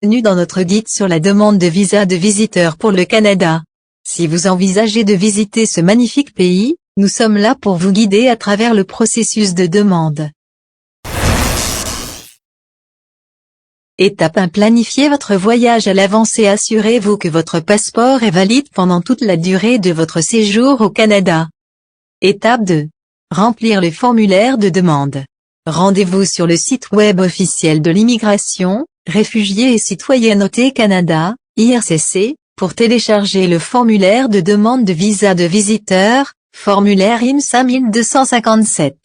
Bienvenue dans notre guide sur la demande de visa de visiteur pour le Canada. Si vous envisagez de visiter ce magnifique pays, nous sommes là pour vous guider à travers le processus de demande. Étape 1. Planifiez votre voyage à l'avance et assurez-vous que votre passeport est valide pendant toute la durée de votre séjour au Canada. Étape 2. Remplir le formulaire de demande. Rendez-vous sur le site web officiel de l'immigration, Réfugiés et Citoyenneté Canada, IRCC, pour télécharger le formulaire de demande de visa de visiteur, formulaire IM 5257.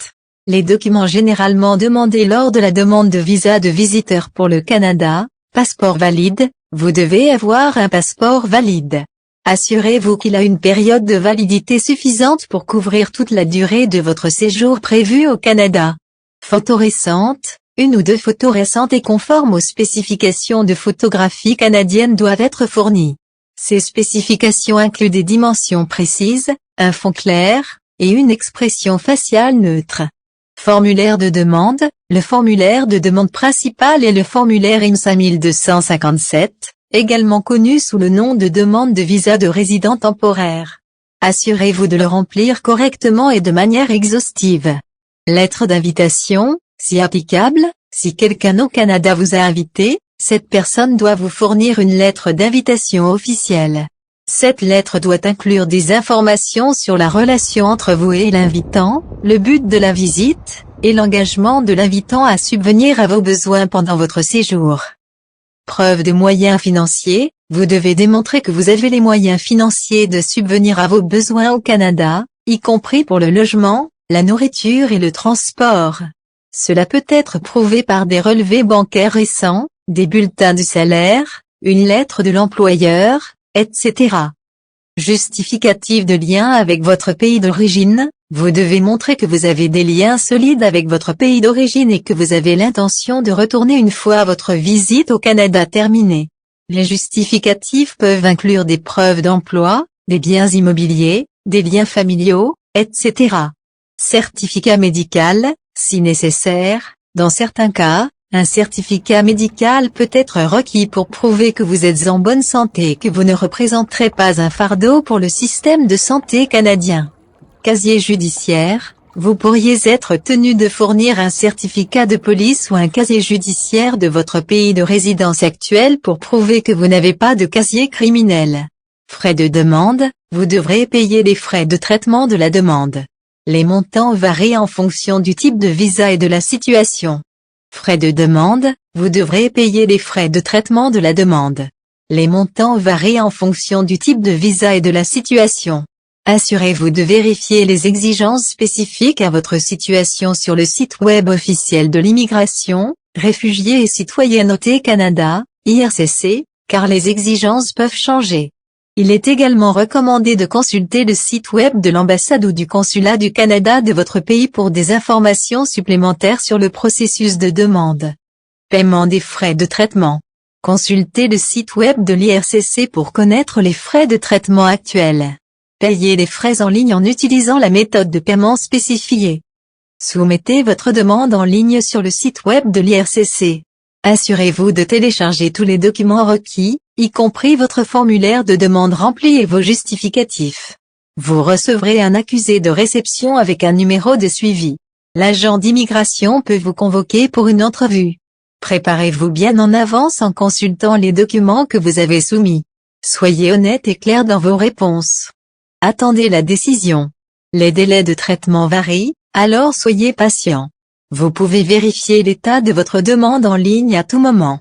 Les documents généralement demandés lors de la demande de visa de visiteur pour le Canada, passeport valide, vous devez avoir un passeport valide. Assurez-vous qu'il a une période de validité suffisante pour couvrir toute la durée de votre séjour prévu au Canada. Photos récentes. Une ou deux photos récentes et conformes aux spécifications de photographie canadiennes doivent être fournies. Ces spécifications incluent des dimensions précises, un fond clair, et une expression faciale neutre. Formulaire de demande. Le formulaire de demande principal est le formulaire IM 5257, également connu sous le nom de demande de visa de résident temporaire. Assurez-vous de le remplir correctement et de manière exhaustive. Lettre d'invitation. Si applicable, si quelqu'un au Canada vous a invité, cette personne doit vous fournir une lettre d'invitation officielle. Cette lettre doit inclure des informations sur la relation entre vous et l'invitant, le but de la visite, et l'engagement de l'invitant à subvenir à vos besoins pendant votre séjour. Preuve de moyens financiers. Vous devez démontrer que vous avez les moyens financiers de subvenir à vos besoins au Canada, y compris pour le logement, la nourriture et le transport. Cela peut être prouvé par des relevés bancaires récents, des bulletins de salaire, une lettre de l'employeur, etc. Justificatif de lien avec votre pays d'origine. Vous devez montrer que vous avez des liens solides avec votre pays d'origine et que vous avez l'intention de retourner une fois votre visite au Canada terminée. Les justificatifs peuvent inclure des preuves d'emploi, des biens immobiliers, des liens familiaux, etc. Certificat médical. Si nécessaire, dans certains cas, un certificat médical peut être requis pour prouver que vous êtes en bonne santé et que vous ne représenterez pas un fardeau pour le système de santé canadien. Casier judiciaire. Vous pourriez être tenu de fournir un certificat de police ou un casier judiciaire de votre pays de résidence actuel pour prouver que vous n'avez pas de casier criminel. Frais de demande. Vous devrez payer les frais de traitement de la demande. Les montants varient en fonction du type de visa et de la situation. Frais de demande. Vous devrez payer les frais de traitement de la demande. Les montants varient en fonction du type de visa et de la situation. Assurez-vous de vérifier les exigences spécifiques à votre situation sur le site web officiel de l'immigration, Réfugiés et Citoyenneté Canada, IRCC, car les exigences peuvent changer. Il est également recommandé de consulter le site web de l'ambassade ou du consulat du Canada de votre pays pour des informations supplémentaires sur le processus de demande. Paiement des frais de traitement. Consultez le site web de l'IRCC pour connaître les frais de traitement actuels. Payez les frais en ligne en utilisant la méthode de paiement spécifiée. Soumettez votre demande en ligne sur le site web de l'IRCC. Assurez-vous de télécharger tous les documents requis, y compris votre formulaire de demande rempli et vos justificatifs. Vous recevrez un accusé de réception avec un numéro de suivi. L'agent d'immigration peut vous convoquer pour une entrevue. Préparez-vous bien en avance en consultant les documents que vous avez soumis. Soyez honnête et clair dans vos réponses. Attendez la décision. Les délais de traitement varient, alors soyez patient. Vous pouvez vérifier l'état de votre demande en ligne à tout moment.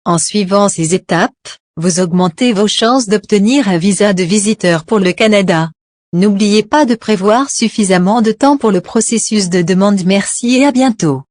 En suivant ces étapes, vous augmentez vos chances d'obtenir un visa de visiteur pour le Canada. N'oubliez pas de prévoir suffisamment de temps pour le processus de demande. Merci et à bientôt.